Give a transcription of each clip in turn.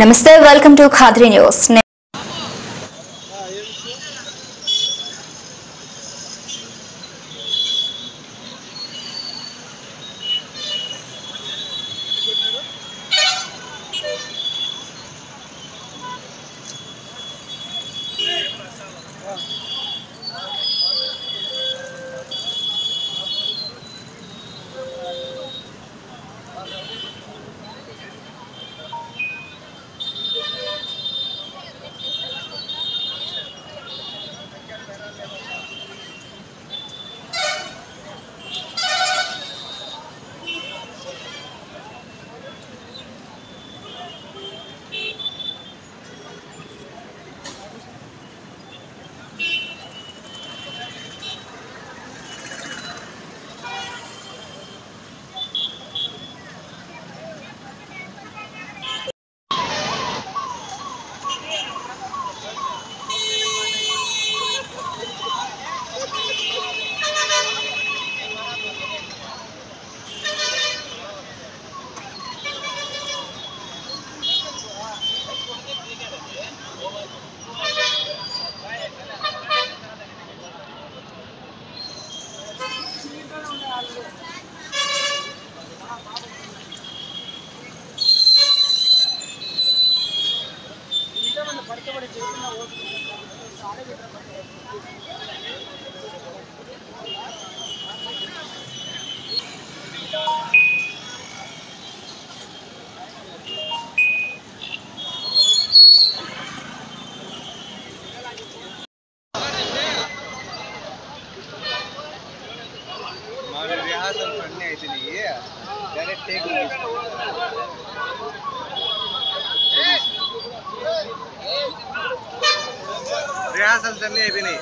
Namaste, welcome to Khadri News. Rehearsal चलने भी नहीं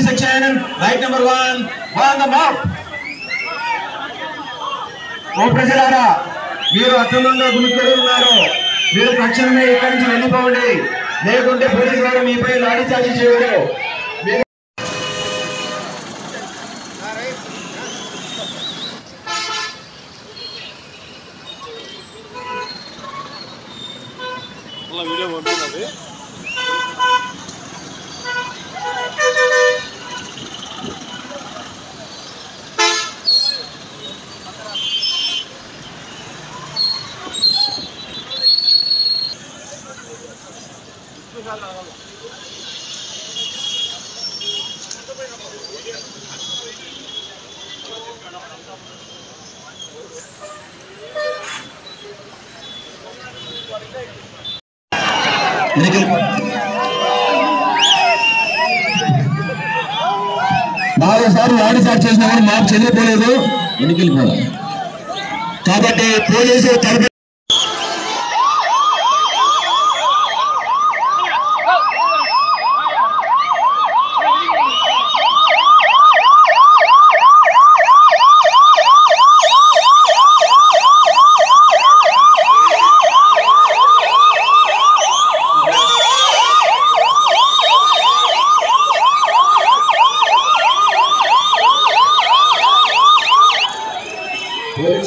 section, right number 1, on the mark. ఓ ప్రజలారా, మీరు అక్రమంగా గుమికూడి ఉన్నారు. మీరు తక్షణమే ఇక్కడి నుంచి వెళ్ళిపోండి, లేకుంటే పోలీసు వారు మీపై లాఠీ చార్జీ చేయరు. వీడియో పంపినది బాగా సార్లు లాఠీ చార్జ్ చేసిన వారు మాకు చెల్లిపోలేదు. వెనుకెళ్ళిపోవాలి. కాబట్టి పోలీసు తరపు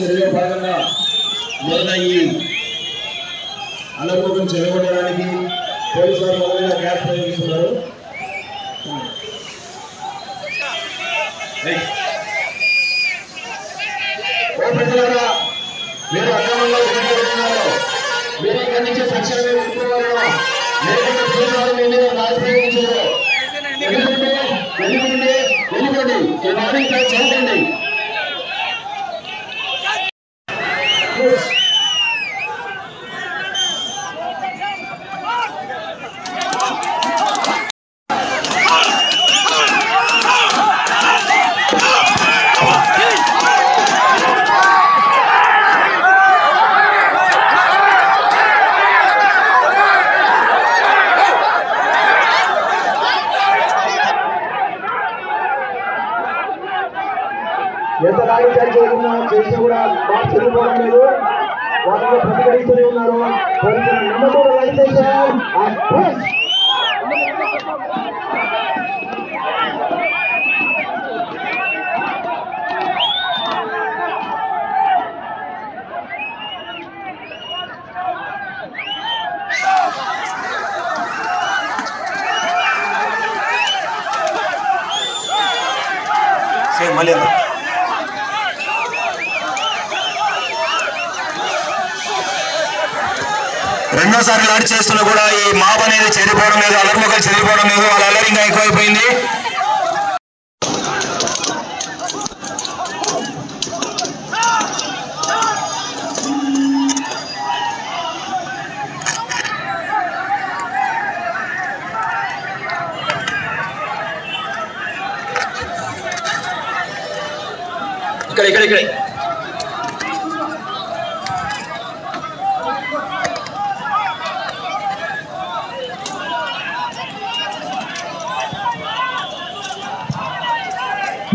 చర్యలో భాగంగా మొదట ఈ అలమోకం చెరగొట్టడానికి పోలీసు వారు మొదలుగా గ్యాస్ ప్రయోగిస్తున్నారు. ప్రజలారా, మీరు అక్రమంగా ఉన్నారు, మీరు ఇక్కడి నుంచి తక్షణమే వెళ్ళిపోవాలో లేకుంటే పోలీసు వారు మీ మీద గ్యాస్ ప్రయోగించారు. వెళ్ళిపోండి, ఈ మార్నింగ్ చేయకండి. ఎంత కార్యక్రమం చేసినా కూడా బాగా చదువుకోవడం లేదు. వాటిలో ప్రతిఘటిస్తూనే ఉన్నారు. మళ్ళీ రెండోసారి లాంటి చేస్తున్నా కూడా ఈ మాబ్ అనేది చెరిపోవడం లేదు, అలర్మొక్కలు చెరిపోవడం లేదు, వాళ్ళ అల్లరి ఇంకా ఎక్కువైపోయింది. ఇక్కడ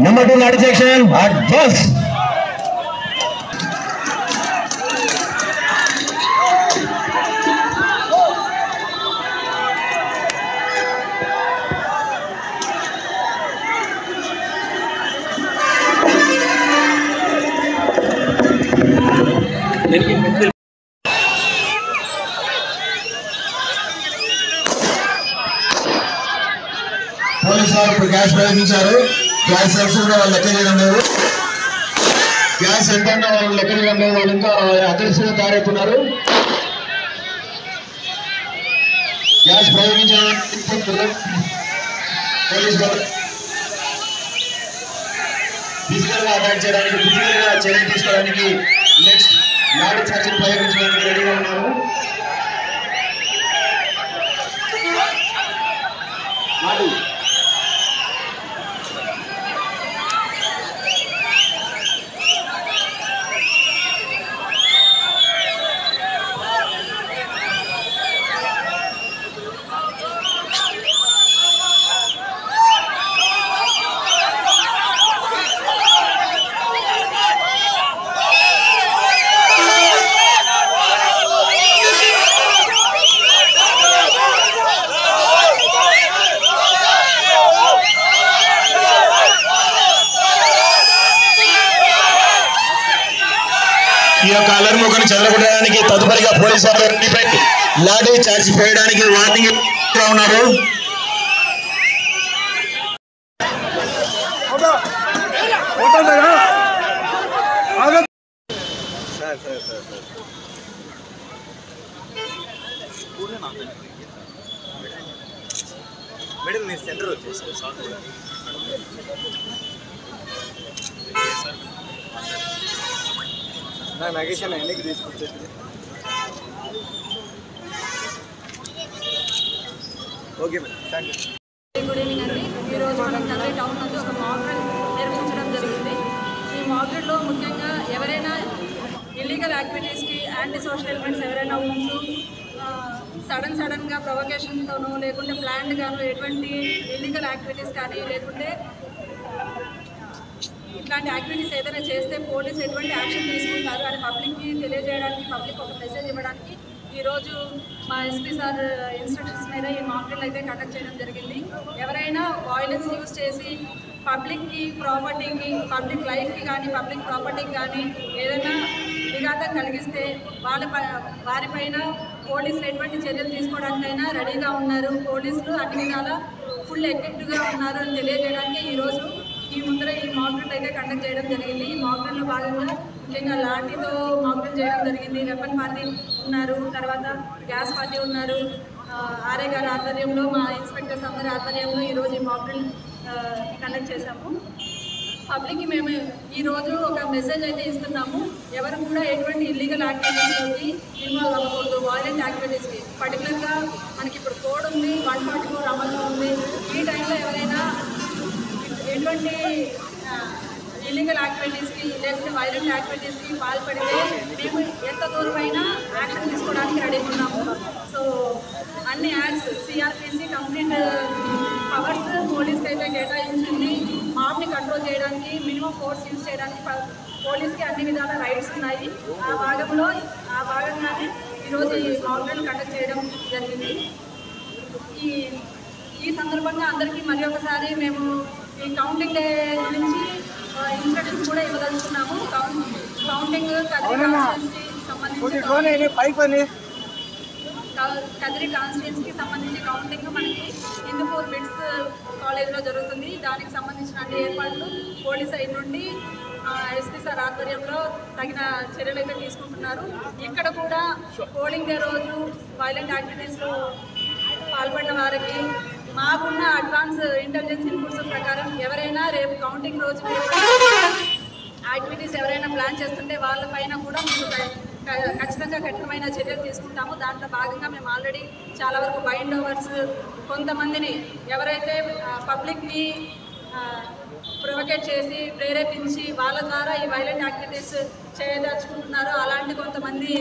Number 2 lateral section advance. Police వారు ఇప్పుడు గ్యాస్ ప్రయోగించారు. గ్యాస్ సెక్షన్ వాళ్ళు లెక్క చేయడం లేదు, గ్యాస్ ఎంత వాళ్ళు లెక్క చేయడం లేదు. వాళ్ళు ఇంకా అగ్రెసివ్గా తయారవుతున్నారు. గ్యాస్ ప్రయోగించడానికి పోలీసు వారు ఫిజికల్ గా అటాక్ చేయడానికి, ఫిజికల్ గా చర్య తీసుకోవడానికి నెక్స్ట్ లాఠీ చార్జీని ప్రయోగించడానికి రెడీగా ఉన్నారు. ఈ యొక్క అలర్మొకను చెదరగొట్టడానికి తదుపరిగా పోలీసు వారు లాఠీ చార్జ్ చేయడానికి వార్నింగ్ ఉన్నారు. మేడం మీరు సెంటర్ వచ్చేసారు సార్ నా నగేషన్ ఎన్నికి తీసుకొచ్చేది. Okay madam, thank you. Good evening అండి. ఈరోజు మనం కదిరి టౌన్ నందు ఒక మాక్ డ్రిల్ నిర్వహించడం జరిగింది. ఈ మాక్డ్రిల్లో ముఖ్యంగా ఎవరైనా ఇల్లీగల్ యాక్టివిటీస్కి యాంటీ సోషల్ ఎలిమెంట్స్ ఎవరైనా ఉంటూ సడన్గా ప్రొవకేషన్తోనూ లేకుంటే ప్లాన్డ్గాను ఎటువంటి ఇల్లీగల్ యాక్టివిటీస్ కానీ లేకుంటే ఇట్లాంటి యాక్టివిటీస్ ఏదైనా చేస్తే పోలీస్ ఎటువంటి యాక్షన్ తీసుకుంటారు అని పబ్లిక్కి తెలియజేయడానికి, పబ్లిక్ ఒక మెసేజ్ ఇవ్వడానికి ఈరోజు మా ఎస్పీ సార్ ఇన్స్ట్రక్షన్స్ మీద ఈ మాక్ డ్రిల్ అయితే కండక్ట్ చేయడం జరిగింది. ఎవరైనా వాయిలెన్స్ యూజ్ చేసి పబ్లిక్కి ప్రాపర్టీకి, పబ్లిక్ లైఫ్కి కానీ పబ్లిక్ ప్రాపర్టీకి కానీ ఏదైనా విఘాతం కలిగిస్తే వారిపైన పోలీసులు ఎటువంటి చర్యలు తీసుకోవడానికైనా రెడీగా ఉన్నారు. పోలీసులు అన్ని విధాల ఫుల్ ఎఫెక్టివ్గా ఉన్నారు అని తెలియజేయడానికి ఈరోజు ఈ ముందర ఈ మాక్ డ్రిల్ అయితే కండక్ట్ చేయడం జరిగింది. ఈ మాక్ డ్రిల్లో భాగంగా ముఖ్యంగా లాఠీతో మాక్ డ్రిల్ చేయడం జరిగింది. వెపన్ పార్టీ ఉన్నారు, తర్వాత గ్యాస్ పార్టీ ఉన్నారు. ఆర్ఏ గారి ఆధ్వర్యంలో, మా ఇన్స్పెక్టర్స్ అందరి ఆధ్వర్యంలో ఈరోజు ఈ మాక్ డ్రిల్ కండక్ట్ చేశాము. పబ్లిక్కి మేము ఈరోజు ఒక మెసేజ్ అయితే ఇస్తున్నాము. ఎవరు కూడా ఎటువంటి ఇల్లీగల్ యాక్టివిటీస్లోకి ఇన్వాల్వ్ అవ్వకూడదు. వాయిలెంట్ యాక్టివిటీస్కి పర్టికులర్గా మనకి ఇప్పుడు కోడ్ ఉంది, 144 అమల్లో ఉంది. ఈ టైంలో ఎవరైనా ఎటువంటి ఇల్లీగల్ యాక్టివిటీస్కి లేకపోతే వైలెంట్ యాక్టివిటీస్కి పాల్పడితే మేము ఎంత దూరమైనా యాక్షన్ తీసుకోవడానికి రెడీగా ఉన్నాము. సో అన్ని యాక్ట్స్ సిఆర్పిసి కంప్లీట్ పవర్స్ పోలీస్కి అయితే కేటాయించింది. మాబ్ని కంట్రోల్ చేయడానికి, మినిమం ఫోర్స్ యూజ్ చేయడానికి పోలీస్కి అన్ని విధాల రైట్స్ ఉన్నాయి. ఆ భాగంగానే ఈరోజు ఈ మాక్ డ్రిల్ కండక్ట్ చేయడం జరిగింది. ఈ సందర్భంగా అందరికీ మరి ఒకసారి మేము ఈ కౌంటింగ్ డే గురించి ఇన్స్ట్రక్షన్స్ కూడా ఇవ్వదలుచుకున్నాము. కౌంటింగ్ కదిరి కాన్స్టిట్యున్సీకి సంబంధించి కౌంటింగ్ మనకి హిందూపూర్ బిడ్స్ కాలేజ్లో జరుగుతుంది. దానికి సంబంధించిన అన్ని ఏర్పాట్లు పోలీస్ సైడ్ నుండి ఎస్పీ సార్ ఆధ్వర్యంలో తగిన చర్యలు అయితే తీసుకుంటున్నారు. ఇక్కడ కూడా పోలింగ్ డే రోజు వైలెంట్ యాక్టివిటీస్లో పాల్పడిన వారికి మాకున్న అడ్వాన్స్ ఇంటెలిజెన్స్ ఇన్పుట్స్ ప్రకారం ఎవరైనా రేపు కౌంటింగ్ రోజు యాక్టివిటీస్ ఎవరైనా ప్లాన్ చేస్తుంటే వాళ్ళపైన కూడా మేము ఖచ్చితంగా కఠినమైన చర్యలు తీసుకుంటాము. దాంట్లో భాగంగా మేము ఆల్రెడీ చాలా వరకు బైండ్ ఓవర్స్ కొంతమందిని ఎవరైతే పబ్లిక్ని ప్రొవకేట్ చేసి ప్రేరేపించి వాళ్ళ ద్వారా ఈ వైలెంట్ యాక్టివిటీస్ చేయదలుచుకుంటున్నారో అలాంటి కొంతమంది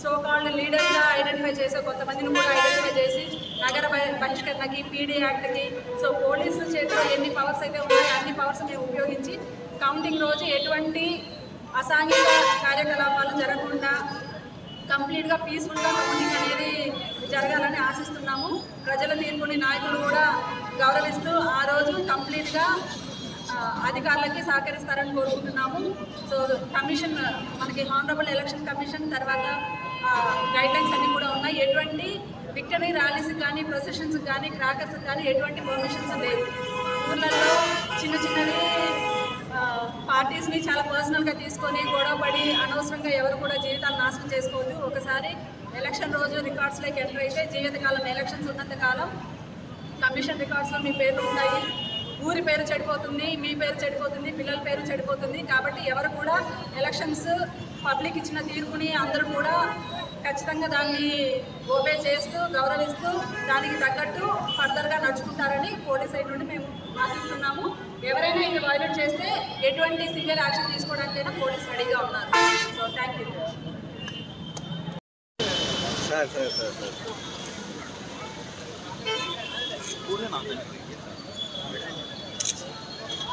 సోకాల్డ్ లీడర్స్గా ఐడెంటిఫై చేసే కొంతమందిని కూడా ఐడెంటిఫై చేసి నగర బహిష్కరణకి, పీడీ యాక్ట్కి, సో పోలీసుల చేతిలో ఎన్ని పవర్స్ అయితే ఉన్నాయో అన్ని పవర్స్ మేము ఉపయోగించి కౌంటింగ్ రోజు ఎటువంటి అసాంఘిక కార్యకలాపాలు జరగకుండా కంప్లీట్గా పీస్ఫుల్గా కౌంటింగ్ అనేది జరగాలని ఆశిస్తున్నాము. ప్రజల తీర్పుని నాయకులు కూడా గౌరవిస్తూ ఆ రోజు కంప్లీట్గా అధికారులకి సహకరిస్తారని కోరుకుంటున్నాము. సో కమిషన్ మనకి హానరబుల్ ఎలక్షన్ కమిషన్ తర్వాత గైడ్లైన్స్ అన్నీ కూడా ఉన్నాయి. ఎటువంటి విక్టరీ ర్యాలీస్కి కానీ, ప్రొసెషన్స్కి కానీ, క్రాకర్స్కి కానీ ఎటువంటి పర్మిషన్స్ లేవు. ఊర్లలో చిన్నవి పార్టీస్ని చాలా పర్సనల్గా తీసుకొని గొడవపడి అనవసరంగా ఎవరు కూడా జీవితాలు నాశనం చేసుకోవద్దు. ఒకసారి ఎలక్షన్ రోజు రికార్డ్స్లోకి ఎంటర్ అయితే జీవితకాలం ఎలక్షన్స్ ఉన్నంతకాలం కమిషన్ రికార్డ్స్లో మీ పేర్లు ఉంటాయి. ఊరి పేరు చెడిపోతుంది, మీ పేరు చెడిపోతుంది, పిల్లల పేరు చెడిపోతుంది. కాబట్టి ఎవరు కూడా ఎలక్షన్స్ పబ్లిక్ ఇచ్చిన తీర్పుని అందరూ కూడా ఖచ్చితంగా దాన్ని ఓబే చేస్తూ, గౌరవిస్తూ దానికి తగ్గట్టు ఫర్దర్గా నడుచుకుంటారని పోలీస్ సైడ్ నుండి మేము ఆశిస్తున్నాము. ఎవరైనా ఇది వైలేట్ చేస్తే ఎటువంటి సివియర్ యాక్షన్ తీసుకోవడానికైనా పోలీస్ రెడీగా ఉన్నారు. So thank you.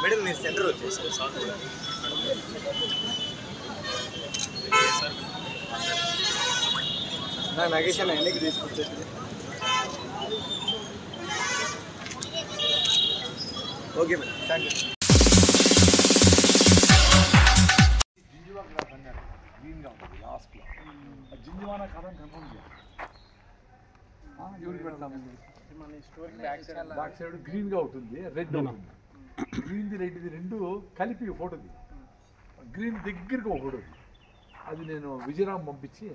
మేడం మీరు సెంటర్ వచ్చేసారు సార్. నా నగేష్ అన్న ఎన్నికి తీసుకొచ్చేది. Okay madam, thank you. గ్రీన్గా ఉంటుంది లాస్ట్లో. జింజువానా కాదని కన్ఫర్మ్ చేయాలి. ఎవరికి పెడతాము? బ్యాక్ సైడ్ గ్రీన్గా ఉంటుంది, రెడ్ ఉంటుంది. గ్రీన్ది రెడ్ది రెండు కలిపి ఫోటోది. గ్రీన్ దగ్గరికి ఒక ఫోటోది. అది నేను విజయరామ్ పంపించి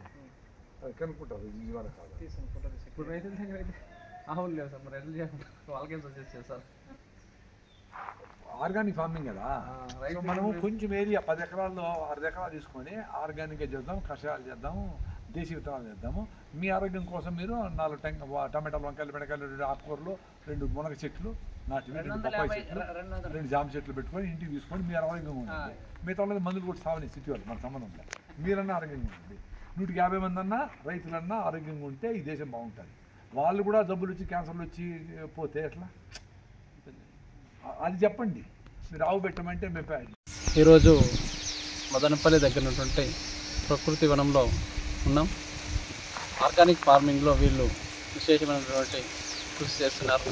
కనుక్కుంటారు జింజువానా కాదు. ఇప్పుడు రైతుల దగ్గర అయితే ఆవులు లేవు సార్, మరి రైతులు చేయకుండా వాళ్ళకేం సజెస్ట్ చేస్తారు? ఆర్గానిక్ ఫార్మింగ్ కదా. మనము కొంచెం ఏరియా 10 ఎకరాల్లో 6 ఎకరాలు తీసుకొని ఆర్గానిక్గా చేద్దాం, కషాయాలు చేద్దాం, దేశీ విత్తనాలు వేద్దాము. మీ ఆరోగ్యం కోసం మీరు 4 టమాటాలు, వంకాయలు, బెండకాయలు, 2 ఆకుకూరలు, 2 మునగ చెట్లు నాటివి, 2 బొప్పాయి చెట్లు, 2 జామ చెట్లు పెట్టుకొని ఇంటికి తీసుకొని మీరు ఆరోగ్యంగా ఉంటుంది. మిగతా వాళ్ళకి మందులు కూడా సావని సిటీ వాళ్ళు మన సంబంధం లేదు. మీరన్నా ఆరోగ్యంగా ఉంటుంది. 150 మంది అన్నా రైతులన్నా ఆరోగ్యంగా ఉంటే ఈ దేశం బాగుంటుంది. వాళ్ళు కూడా జబ్బులు వచ్చి క్యాన్సర్లు వచ్చి పోతే ఎట్లా? అది చెప్పండి. మీరు ఆవు పెట్టమంటే మేము ఈరోజు మదనపల్లి దగ్గర ఉన్నటువంటి ప్రకృతి వనంలో ఉన్నాం. ఆర్గానిక్ ఫార్మింగ్లో వీళ్ళు విశేషమైనటువంటి కృషి చేస్తున్నారు.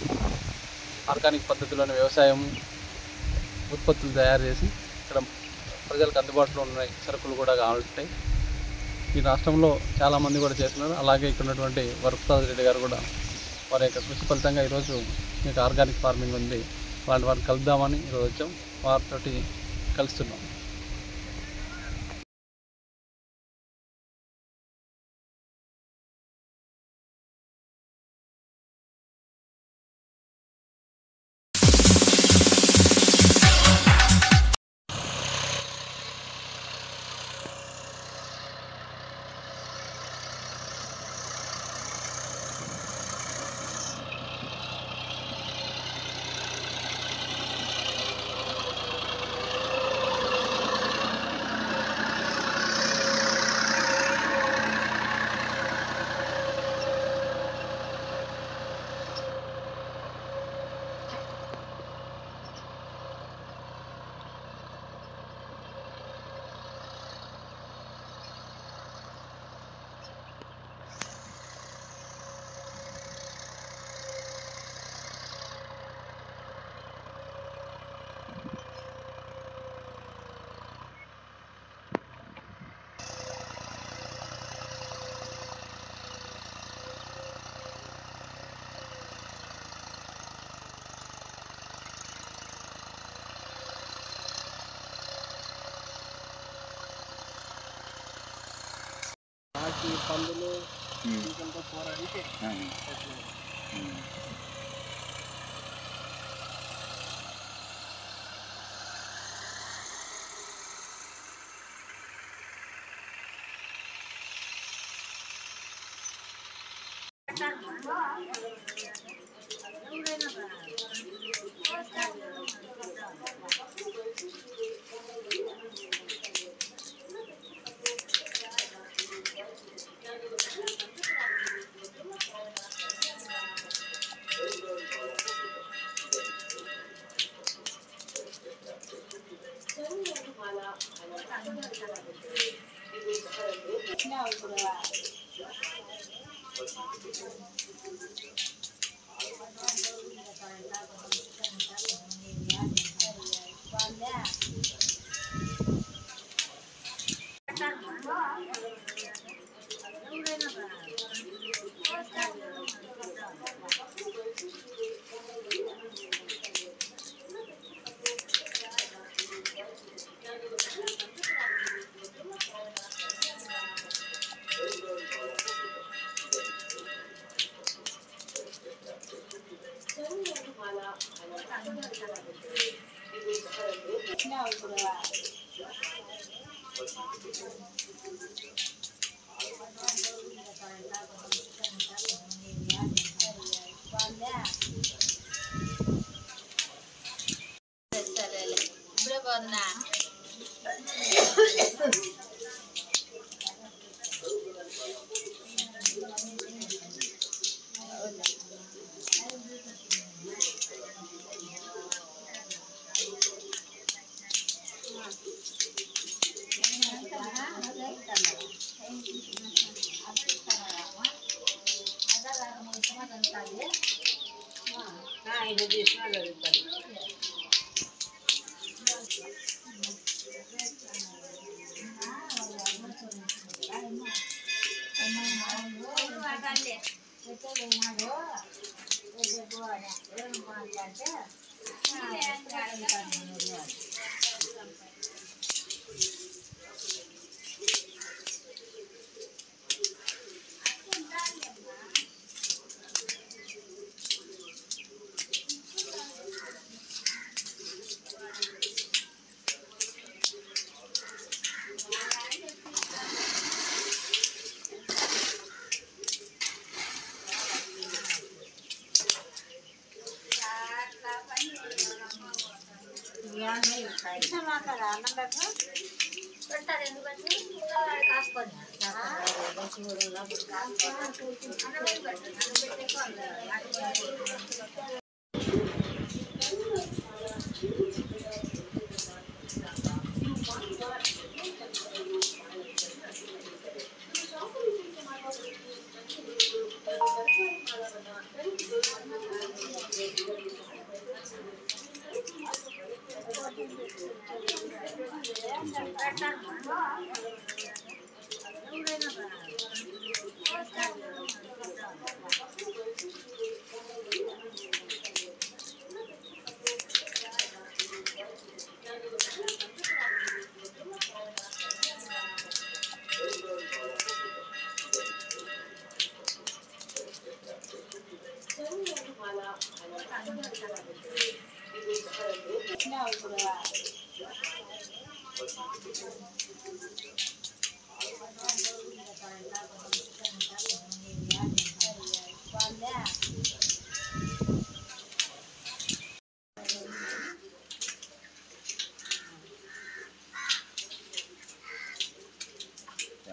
ఆర్గానిక్ పద్ధతిలోని వ్యవసాయం ఉత్పత్తులు తయారు చేసి ఇక్కడ ప్రజలకు అందుబాటులో ఉన్నాయి సరుకులు కూడా కావాలంటాయి. ఈ రాష్ట్రంలో చాలామంది కూడా చేస్తున్నారు. అలాగే ఇక్కడ ఉన్నటువంటి వరప్రసాద్ రెడ్డి గారు కూడా వారి యొక్క కృషి ఫలితంగా ఈరోజు మీకు ఆర్గానిక్ ఫార్మింగ్ ఉంది, వారిని కలుద్దామని ఈరోజు వచ్చాం. వారితోటి కలుస్తున్నాం. పందులు పోరాడితే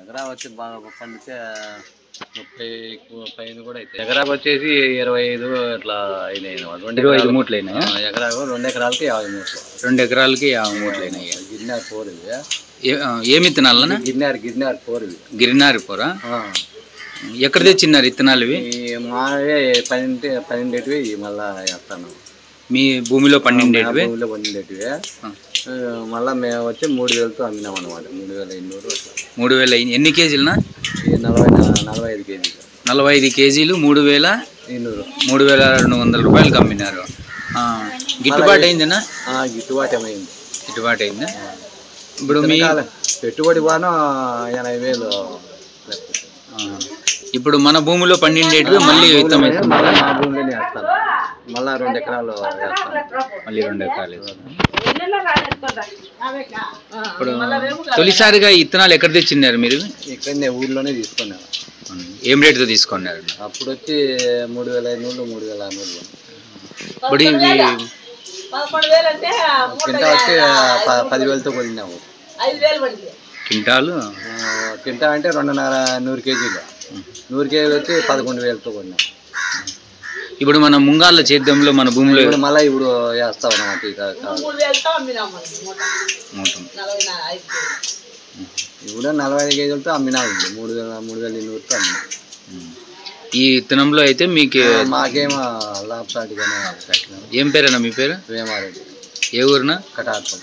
ఎకరా వచ్చి బాగా పండితే 30 పైన కూడా అయితే ఎకరాకు వచ్చేసి 25 ఇట్లా అయినాయి. 25 మూట్లు అయినాయి. ఎకరాకు 2 ఎకరాలకి 50 మూట్లు. 2 ఎకరాలకి 50 మూట్లు అయినాయి. గిరినారు పోరు ఏమి ఇత్తనాలన్నా? గిరినారు పోరు. గిరినారు పోరా? ఎక్కడ తెచ్చినారు ఇత్తనాలు ఇవి? మావే 12 మళ్ళా వేస్తాను. మీ భూమిలో పండిండేటివి? భూమిలో పండిండేటివి. మళ్ళీ మేము వచ్చి 3000తో అమ్మినాం అనమాట. 3500. 3000 ఎన్ని కేజీలనా? 45 కేజీలు. 45 కేజీలు 3200 రూపాయలకి అమ్మినారు. గిట్టుబాటు అయిందేనా? గిట్టుబాటు ఏమైంది. గిట్టుబాటు అయిందా? ఇప్పుడు మీ పెట్టుబడి బాను 80,000. ఇప్పుడు మన భూమిలో పండిండేటివి మళ్ళీ విత్తనం వేస్తున్నారు. మా భూమిలోనే వేస్తాను. మళ్ళీ 2 ఎకరాలు వేస్తాను. మళ్ళీ 2 ఎకరాలు వేస్తాను. ఇప్పుడు తొలిసారిగా ఇత్తనాలు ఎక్కడ తెచ్చినారు మీరు? ఇక్కడనే ఊర్లోనే తీసుకున్నారు. ఏం రేటుతో తీసుకున్నారు? అప్పుడు వచ్చి 3500, 3600. ఇప్పుడు ఇవి కింటా వచ్చి 10,000తో కొన్నాము. కింటాలు కింటా అంటే 250 కేజీలు. 100 కేజీలు వచ్చి 11,000తో కొన్నాం. ఇప్పుడు మన ముంగాళ్ళ చేద్దాంలో మన భూమిలో మళ్ళీ ఇప్పుడు వేస్తాం అన్నమాట. ఇప్పుడు 45 కేజీలతో అమ్మినాము. 3,200తో అమ్మినాం. ఈ విత్తనంలో అయితే మీకు మాకేమో లాభసాటిగానే. ఏం పేరేనా మీ పేరు? వేమారెడ్డి. ఏ ఊరునా? కటార్పం.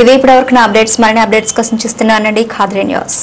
ఇదే ఇప్పటివరకు నా అప్డేట్స్. మరిన్ని అప్డేట్స్ కోసం చూస్తున్నానండి ఖాద్రి న్యూస్.